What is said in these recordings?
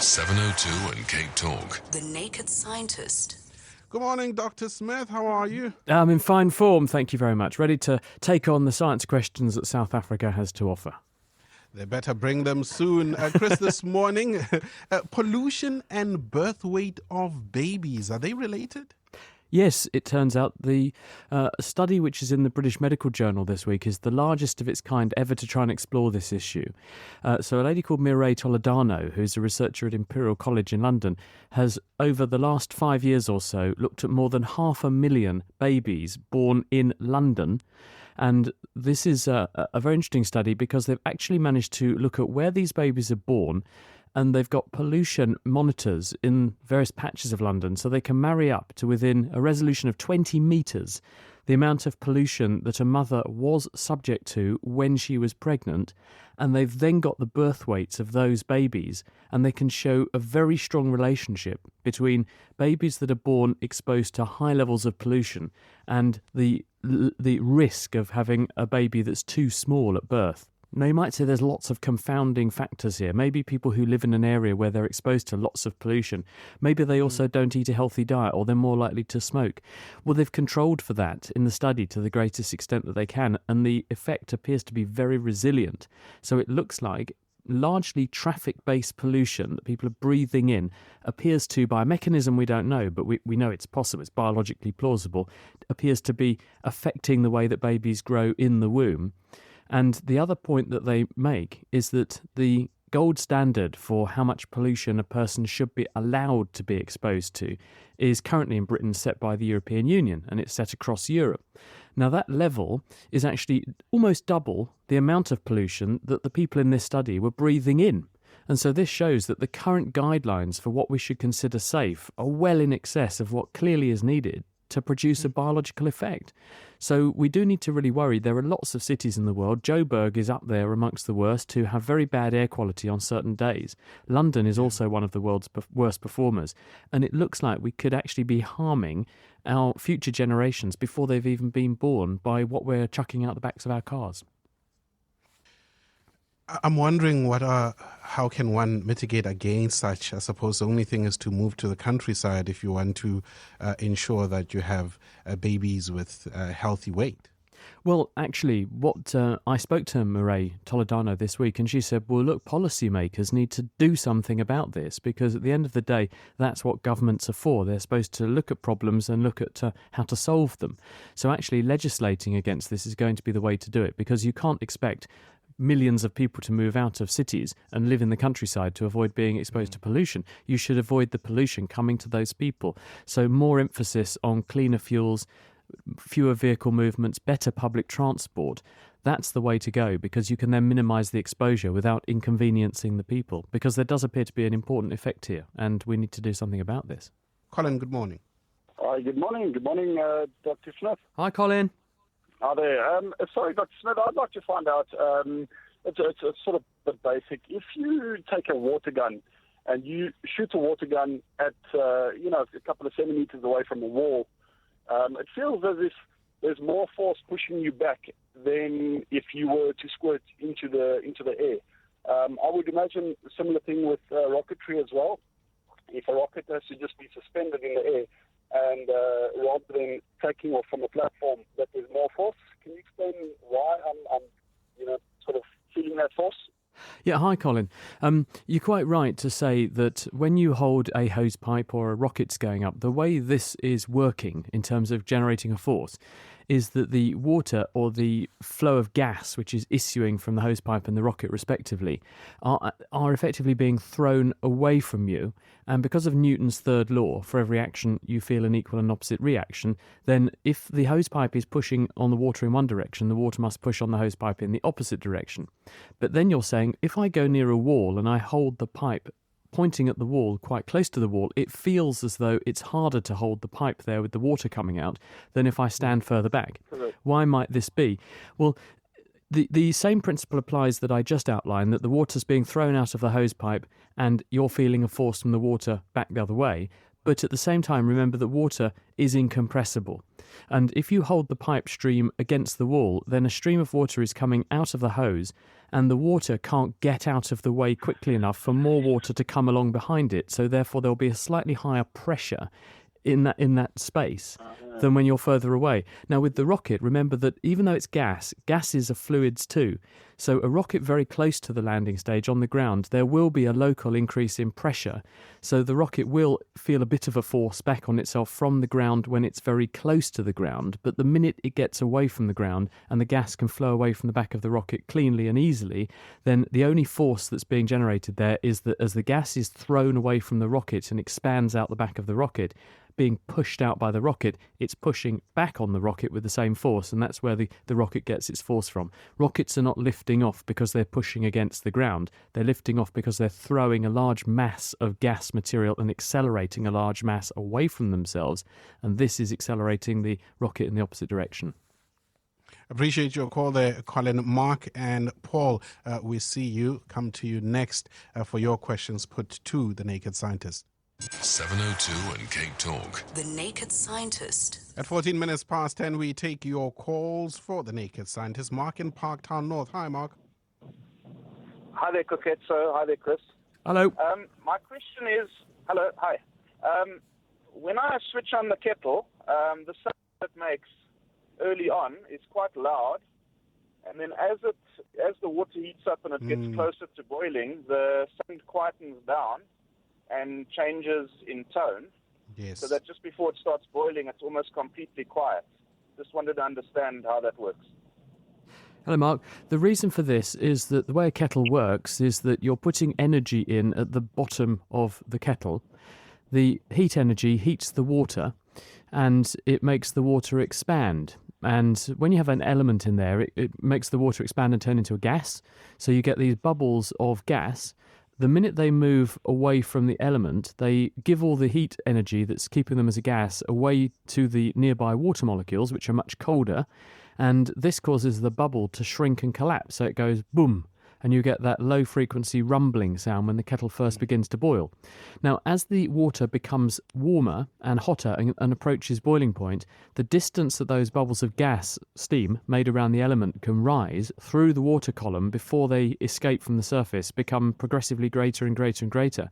702 and Cape Talk. The Naked Scientist. Good morning, Dr. Smith. How are you? I'm in fine form, thank you very much. Ready to take on the science questions that South Africa has to offer. They better bring them soon. Chris, this morning, pollution and birth weight of babies, are they related? Yes, it turns out the study which is in the British Medical Journal this week is the largest of its kind ever to try and explore this issue. So a lady called Mireille Toledano, who's a researcher at Imperial College in London, has over the last 5 years or so looked at more than 500,000 babies born in London. And this is a very interesting study because they've actually managed to look at where these babies are born, and they've got pollution monitors in various patches of London, so they can marry up to within a resolution of 20 metres the amount of pollution that a mother was subject to when she was pregnant, and they've then got the birth weights of those babies, and they can show a very strong relationship between babies that are born exposed to high levels of pollution and the risk of having a baby that's too small at birth. Now, you might say there's lots of confounding factors here. Maybe people who live in an area where they're exposed to lots of pollution, maybe they also don't eat a healthy diet, or they're more likely to smoke. Well, they've controlled for that in the study to the greatest extent that they can, and the effect appears to be very resilient. So it looks like largely traffic-based pollution that people are breathing in appears to, by a mechanism we don't know, but we know it's possible, it's biologically plausible, appears to be affecting the way that babies grow in the womb. And the other point that they make is that the gold standard for how much pollution a person should be allowed to be exposed to is currently in Britain set by the European Union, and it's set across Europe. Now, that level is actually almost double the amount of pollution that the people in this study were breathing in. And so this shows that the current guidelines for what we should consider safe are well in excess of what clearly is needed to produce a biological effect. So we do need to really worry. There are lots of cities in the world. Joburg is up there amongst the worst, who have very bad air quality on certain days. London is also one of the world's worst performers. And it looks like we could actually be harming our future generations before they've even been born by what we're chucking out the backs of our cars. I'm wondering how can one mitigate against such? I suppose the only thing is to move to the countryside if you want to ensure that you have babies with a healthy weight. Well, actually, I spoke to Mireille Toledano this week, and she said, well, look, policymakers need to do something about this, because at the end of the day, that's what governments are for. They're supposed to look at problems and look at how to solve them. So actually legislating against this is going to be the way to do it, because you can't expect millions of people to move out of cities and live in the countryside to avoid being exposed to pollution. You should avoid the pollution coming to those people. So more emphasis on cleaner fuels, fewer vehicle movements, better public transport. That's the way to go, because you can then minimise the exposure without inconveniencing the people, because there does appear to be an important effect here, and we need to do something about this. Colin, good morning. Hi, good morning. Good morning, Dr. Smith. Hi, Colin. Hi there. Sorry, Dr. Smith, I'd like to find out, it's sort of a bit basic. If you take a water gun and you shoot a water gun at, a couple of centimeters away from a wall, it feels as if there's more force pushing you back than if you were to squirt into the air. I would imagine a similar thing with rocketry as well. If a rocket has to just be suspended in the air, and rather than taking off from a platform, that there's more force. Can you explain why I'm sort of feeling that force? Yeah, hi, Colin. You're quite right to say that when you hold a hose pipe or a rocket's going up, the way this is working in terms of generating a force is that the water or the flow of gas, which is issuing from the hose pipe and the rocket respectively, are effectively being thrown away from you. And because of Newton's third law, for every action you feel an equal and opposite reaction, then if the hose pipe is pushing on the water in one direction, the water must push on the hose pipe in the opposite direction. But then you're saying, if I go near a wall and I hold the pipe pointing at the wall, quite close to the wall, it feels as though it's harder to hold the pipe there with the water coming out than if I stand further back. Correct. Why might this be? Well, the same principle applies that I just outlined, that the water's being thrown out of the hose pipe and you're feeling a force from the water back the other way. But at the same time, remember that water is incompressible. And if you hold the pipe stream against the wall, then a stream of water is coming out of the hose, and the water can't get out of the way quickly enough for more water to come along behind it. So therefore, there'll be a slightly higher pressure in that space than when you're further away. Now, with the rocket, remember that even though it's gases are fluids too. So a rocket very close to the landing stage on the ground, there will be a local increase in pressure. So the rocket will feel a bit of a force back on itself from the ground when it's very close to the ground. But the minute it gets away from the ground and the gas can flow away from the back of the rocket cleanly and easily, then the only force that's being generated there is that as the gas is thrown away from the rocket and expands out the back of the rocket, being pushed out by the rocket, it's pushing back on the rocket with the same force, and that's where the rocket gets its force from. Rockets are not lifting off because they're pushing against the ground. They're lifting off because they're throwing a large mass of gas material and accelerating a large mass away from themselves, and this is accelerating the rocket in the opposite direction. Appreciate your call there, Colin. Mark and Paul, we see you. Come to you next for your questions put to the Naked Scientist. 702 and Cape Talk. The Naked Scientist. At 14 minutes past 10, we take your calls for the Naked Scientist. Mark in Parktown North. Hi, Mark. Hi there, Koketso. Hi there, Chris. Hello. My question is, hello, hi. When I switch on the kettle, the sound it makes early on is quite loud, and then as the water heats up and it gets closer to boiling, the sound quietens down and changes in tone. Yes. So that just before it starts boiling, it's almost completely quiet. Just wanted to understand how that works. Hello, Mark. The reason for this is that the way a kettle works is that you're putting energy in at the bottom of the kettle. The heat energy heats the water and it makes the water expand. And when you have an element in there, it makes the water expand and turn into a gas. So you get these bubbles of gas. The minute they move away from the element, they give all the heat energy that's keeping them as a gas away to the nearby water molecules, which are much colder, and this causes the bubble to shrink and collapse. So it goes boom, and you get that low-frequency rumbling sound when the kettle first begins to boil. Now, as the water becomes warmer and hotter and approaches boiling point, the distance that those bubbles of gas, steam, made around the element can rise through the water column before they escape from the surface, become progressively greater and greater and greater.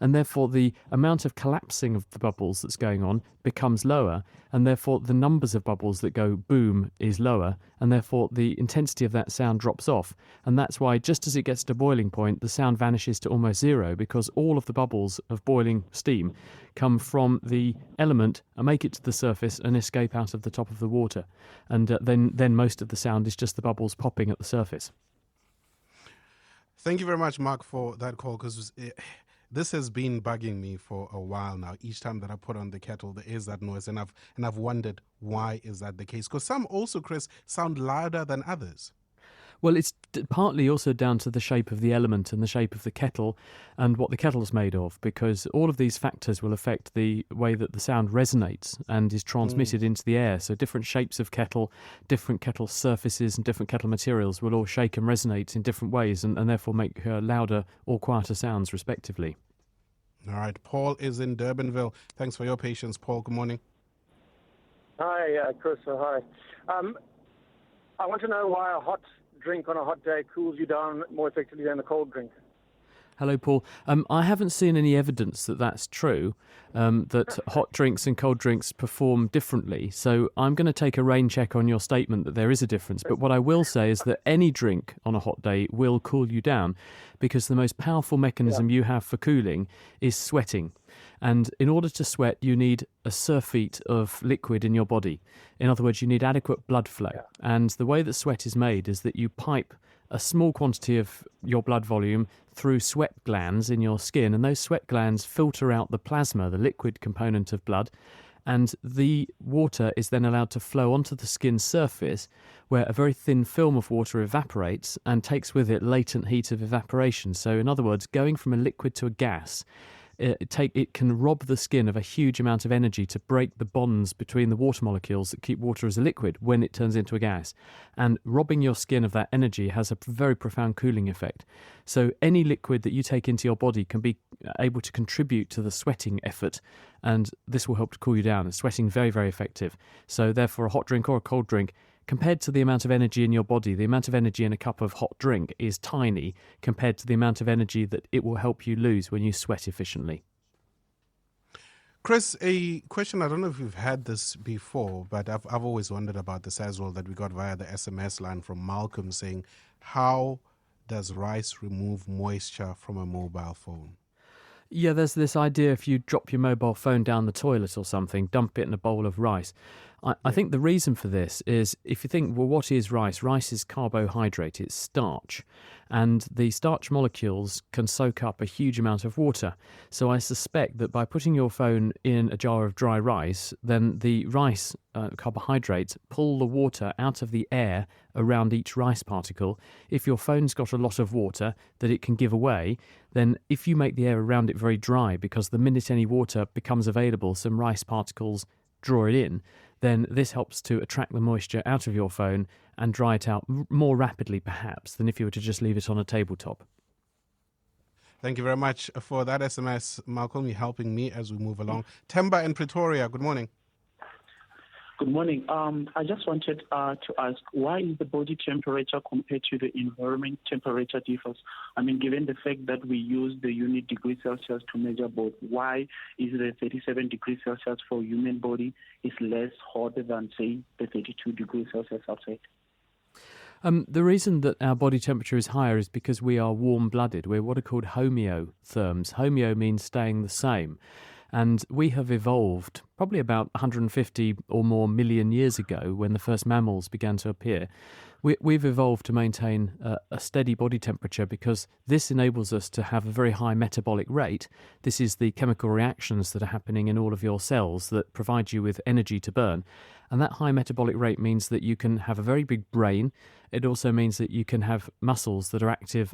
And therefore, the amount of collapsing of the bubbles that's going on becomes lower, and therefore the numbers of bubbles that go boom is lower, and therefore the intensity of that sound drops off. And that's why just as it gets to boiling point, the sound vanishes to almost zero, because all of the bubbles of boiling steam come from the element and make it to the surface and escape out of the top of the water. And then most of the sound is just the bubbles popping at the surface. Thank you very much, Mark, for that call, because this has been bugging me for a while now. Each time that I put on the kettle, there is that noise, and I've wondered why is that the case? Because some also, Chris, sound louder than others. Well, it's partly also down to the shape of the element and the shape of the kettle and what the kettle's made of, because all of these factors will affect the way that the sound resonates and is transmitted into the air. So different shapes of kettle, different kettle surfaces and different kettle materials will all shake and resonate in different ways and therefore make louder or quieter sounds, respectively. All right. Paul is in Durbanville. Thanks for your patience, Paul. Good morning. Hi, Chris. Hi. I want to know why a hot drink on a hot day cools you down more effectively than a cold drink. Hello, Paul. I haven't seen any evidence that that's true, that hot drinks and cold drinks perform differently. So I'm going to take a rain check on your statement that there is a difference. But what I will say is that any drink on a hot day will cool you down, because the most powerful mechanism you have for cooling is sweating. And in order to sweat, you need a surfeit of liquid in your body. In other words, you need adequate blood flow. Yeah. And the way that sweat is made is that you pipe a small quantity of your blood volume through sweat glands in your skin, and those sweat glands filter out the plasma, the liquid component of blood, and the water is then allowed to flow onto the skin surface, where a very thin film of water evaporates and takes with it latent heat of evaporation. So in other words, going from a liquid to a gas it can rob the skin of a huge amount of energy to break the bonds between the water molecules that keep water as a liquid when it turns into a gas. And robbing your skin of that energy has a very profound cooling effect. So any liquid that you take into your body can be able to contribute to the sweating effort, and this will help to cool you down. And sweating very, very effective. So therefore, a hot drink or a cold drink, compared to the amount of energy in your body, the amount of energy in a cup of hot drink is tiny compared to the amount of energy that it will help you lose when you sweat efficiently. Chris, a question, I don't know if you've had this before, but I've always wondered about this as well, that we got via the SMS line from Malcolm saying, how does rice remove moisture from a mobile phone? Yeah, there's this idea if you drop your mobile phone down the toilet or something, dump it in a bowl of rice. I think the reason for this is, if you think, well, what is rice? Rice is carbohydrate, it's starch. And the starch molecules can soak up a huge amount of water. So I suspect that by putting your phone in a jar of dry rice, then the rice carbohydrates pull the water out of the air around each rice particle. If your phone's got a lot of water that it can give away, then if you make the air around it very dry, because the minute any water becomes available, some rice particles draw it in, then this helps to attract the moisture out of your phone and dry it out more rapidly, perhaps, than if you were to just leave it on a tabletop. Thank you very much for that SMS, Malcolm. You're helping me as we move along. Temba in Pretoria, good morning. Good morning. I just wanted to ask, why is the body temperature compared to the environment temperature differs? I mean, given the fact that we use the unit degree Celsius to measure both, why is the 37 degrees Celsius for human body is less hotter than, say, the 32 degrees Celsius outside? The reason that our body temperature is higher is because we are warm-blooded. We're what are called homeotherms. Homeo means staying the same. And we have evolved probably about 150 or more million years ago, when the first mammals began to appear. We've evolved to maintain a steady body temperature because this enables us to have a very high metabolic rate. This is the chemical reactions that are happening in all of your cells that provide you with energy to burn. And that high metabolic rate means that you can have a very big brain. It also means that you can have muscles that are active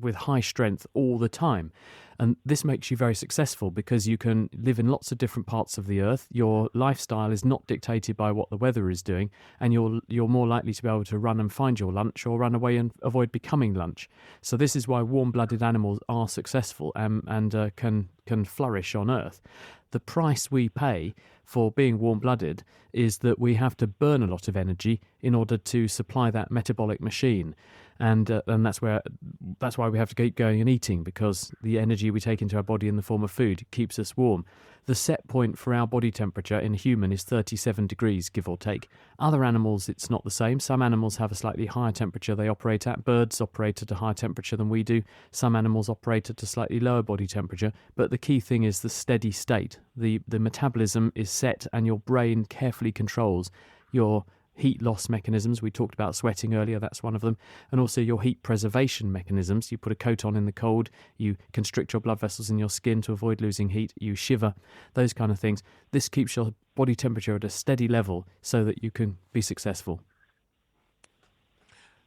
with high strength all the time. And this makes you very successful because you can live in lots of different parts of the earth. Your lifestyle is not dictated by what the weather is doing, and you're more likely to be able to run and find your lunch or run away and avoid becoming lunch. So this is why warm-blooded animals are successful and can flourish on Earth. The price we pay for being warm-blooded is that we have to burn a lot of energy in order to supply that metabolic machine. And that's why we have to keep going and eating, because the energy we take into our body in the form of food keeps us warm. The set point for our body temperature in a human is 37 degrees, give or take. Other animals, it's not the same. Some animals have a slightly higher temperature they operate at. Birds operate at a higher temperature than we do. Some animals operate at a slightly lower body temperature. But the key thing is the steady state. The metabolism is set, and your brain carefully controls your heat loss mechanisms. We talked about sweating earlier, that's one of them. And also your heat preservation mechanisms. You put a coat on in the cold, you constrict your blood vessels in your skin to avoid losing heat, you shiver, those kind of things. This keeps your body temperature at a steady level so that you can be successful.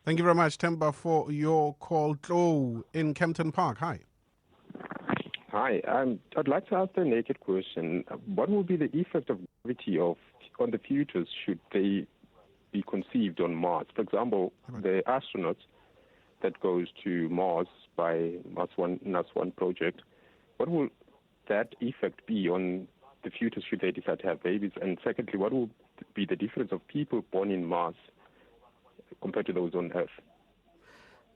Thank you very much, Temba, for your call. Joe in Kempton Park, hi. Hi, I'd like to ask the naked question. What will be the effect of gravity on the fetus should they be conceived on Mars? For example, the astronauts that goes to Mars by NAS1 project, what will that effect be on the fetus should they decide to have babies? And secondly, what will be the difference of people born in Mars compared to those on Earth?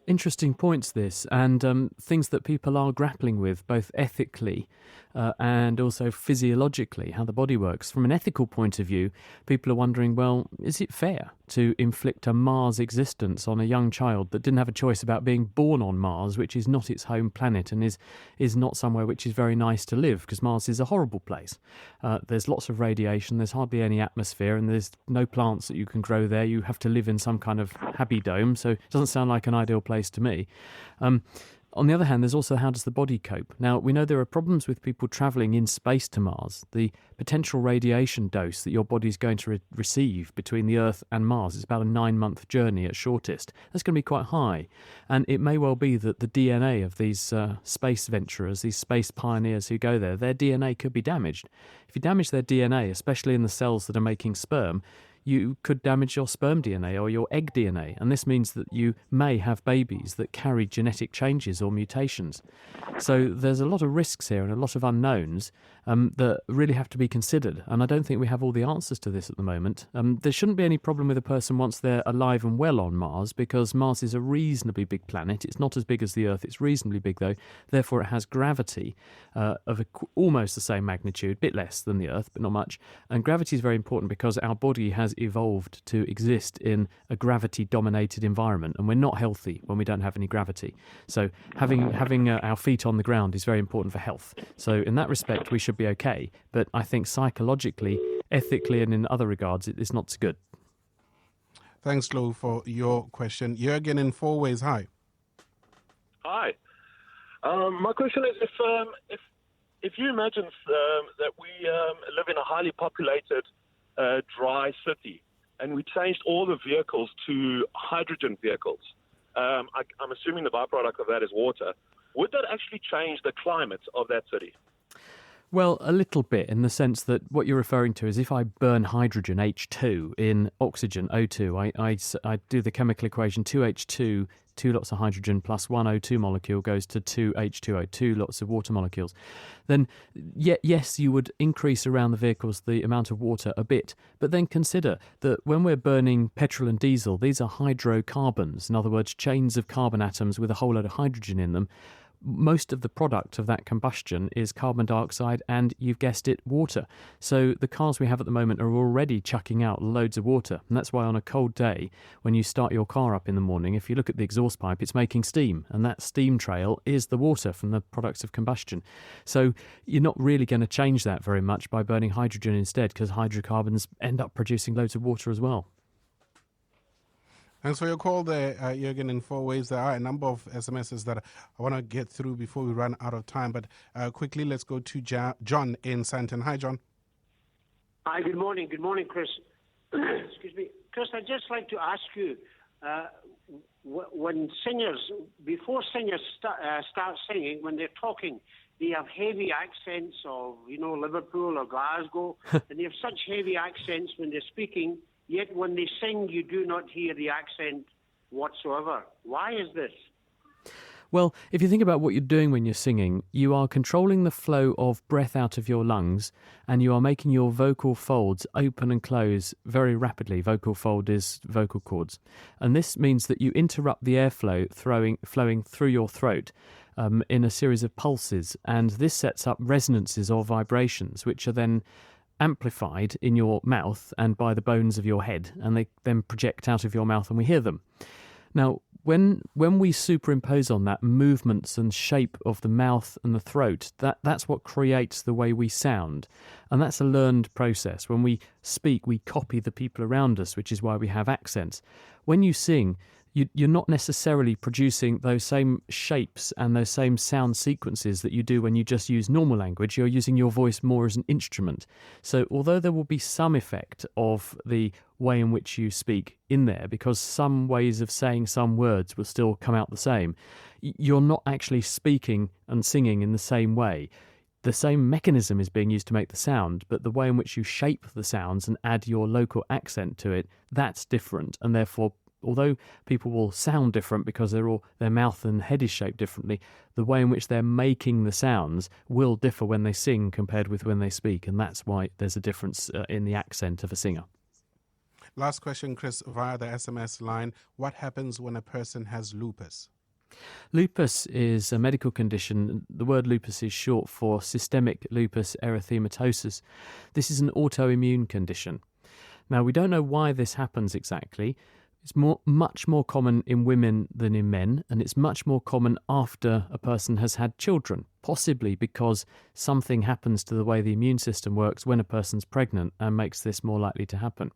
Interesting points, this, and things that people are grappling with, both ethically and also physiologically, how the body works. From an ethical point of view, people are wondering, well, is it fair to inflict a Mars existence on a young child that didn't have a choice about being born on Mars, which is not its home planet and is not somewhere which is very nice to live, because Mars is a horrible place. There's lots of radiation, there's hardly any atmosphere, and there's no plants that you can grow there. You have to live in some kind of habidome, so it doesn't sound like an ideal place to me. On the other hand, there's also how does the body cope? Now, we know there are problems with people travelling in space to Mars. The potential radiation dose that your body is going to receive between the Earth and Mars is about a 9-month journey at shortest. That's going to be quite high. And it may well be that the DNA of these space venturers, these space pioneers who go there, their DNA could be damaged. If you damage their DNA, especially in the cells that are making sperm, you could damage your sperm DNA or your egg DNA, and this means that you may have babies that carry genetic changes or mutations. So there's a lot of risks here and a lot of unknowns that really have to be considered, and I don't think we have all the answers to this at the moment. There shouldn't be any problem with a person once they're alive and well on Mars, because Mars is a reasonably big planet. It's not as big as the Earth, it's reasonably big though, therefore it has gravity of almost the same magnitude, a bit less than the Earth, but not much. And gravity is very important because our body has evolved to exist in a gravity-dominated environment, and we're not healthy when we don't have any gravity. So having our feet on the ground is very important for health. So in that respect, we should be okay. But I think psychologically, ethically, and in other regards, it's not so good. Thanks, Lou, for your question. Jürgen in Four Ways, hi. Hi. My question is, if you imagine that we live in a highly populated, dry city, and we changed all the vehicles to hydrogen vehicles, I'm assuming the byproduct of that is water, would that actually change the climate of that city? Well, a little bit, in the sense that what you're referring to is if I burn hydrogen, H2, in oxygen, O2, I do the chemical equation 2H2, 2 lots of hydrogen plus 1 O2 molecule goes to 2 H2O, 2 lots of water molecules, then yes, you would increase around the vehicles the amount of water a bit. But then consider that when we're burning petrol and diesel, these are hydrocarbons, in other words, chains of carbon atoms with a whole load of hydrogen in them. Most of the product of that combustion is carbon dioxide and, you've guessed it, water. So the cars we have at the moment are already chucking out loads of water. And that's why on a cold day, when you start your car up in the morning, if you look at the exhaust pipe, it's making steam. And that steam trail is the water from the products of combustion. So you're not really going to change that very much by burning hydrogen instead, because hydrocarbons end up producing loads of water as well. Thanks for your call there, Jürgen, in Four Ways. There are a number of SMSs that I want to get through before we run out of time. But quickly, let's go to John in Sandton. Hi, John. Hi, good morning. Good morning, Chris. Excuse me. Chris, I'd just like to ask you, when singers, before singers start singing, when they're talking, they have heavy accents of, Liverpool or Glasgow, and they have such heavy accents when they're speaking. Yet when they sing, you do not hear the accent whatsoever. Why is this? Well, if you think about what you're doing when you're singing, you are controlling the flow of breath out of your lungs, and you are making your vocal folds open and close very rapidly. Vocal fold is vocal cords. And this means that you interrupt the airflow flowing through your throat in a series of pulses. And this sets up resonances or vibrations, which are then amplified in your mouth and by the bones of your head, and they then project out of your mouth and we hear them. Now, when we superimpose on that movements and shape of the mouth and the throat, that's what creates the way we sound. And that's a learned process. When we speak, we copy the people around us, which is why we have accents. When you sing, you're not necessarily producing those same shapes and those same sound sequences that you do when you just use normal language. You're using your voice more as an instrument. So although there will be some effect of the way in which you speak in there, because some ways of saying some words will still come out the same, you're not actually speaking and singing in the same way. The same mechanism is being used to make the sound, but the way in which you shape the sounds and add your local accent to it, that's different. And therefore, although people will sound different because their mouth and head is shaped differently, the way in which they're making the sounds will differ when they sing compared with when they speak, and that's why there's a difference in the accent of a singer. Last question, Chris, via the SMS line. What happens when a person has lupus? Lupus is a medical condition. The word lupus is short for systemic lupus erythematosus. This is an autoimmune condition. Now, we don't know why this happens exactly. It's much more common in women than in men, and it's much more common after a person has had children, possibly because something happens to the way the immune system works when a person's pregnant and makes this more likely to happen.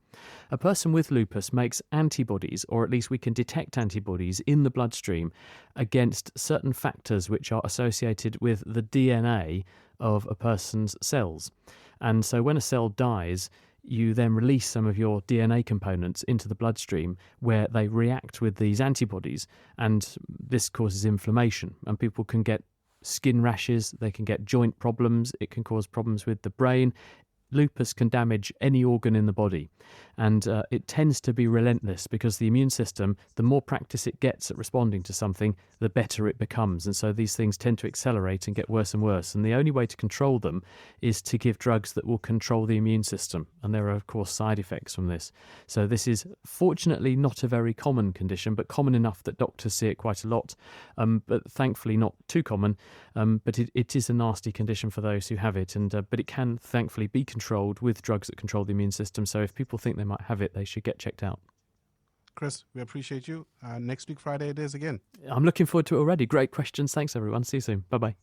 A person with lupus makes antibodies, or at least we can detect antibodies in the bloodstream against certain factors which are associated with the DNA of a person's cells. And so when a cell dies, you then release some of your DNA components into the bloodstream where they react with these antibodies, and this causes inflammation, and people can get skin rashes, they can get joint problems, it can cause problems with the brain. Lupus can damage any organ in the body, and it tends to be relentless because the immune system, the more practice it gets at responding to something, the better it becomes. And so these things tend to accelerate and get worse and worse. And the only way to control them is to give drugs that will control the immune system. And there are, of course, side effects from this. So this is fortunately not a very common condition, but common enough that doctors see it quite a lot. But thankfully not too common. But it is a nasty condition for those who have it. But it can thankfully be controlled with drugs that control the immune system. So if people think they might have it, they should get checked out. Chris, we appreciate you. Next week, Friday, it is again. I'm looking forward to it already. Great questions. Thanks, everyone. See you soon. Bye-bye.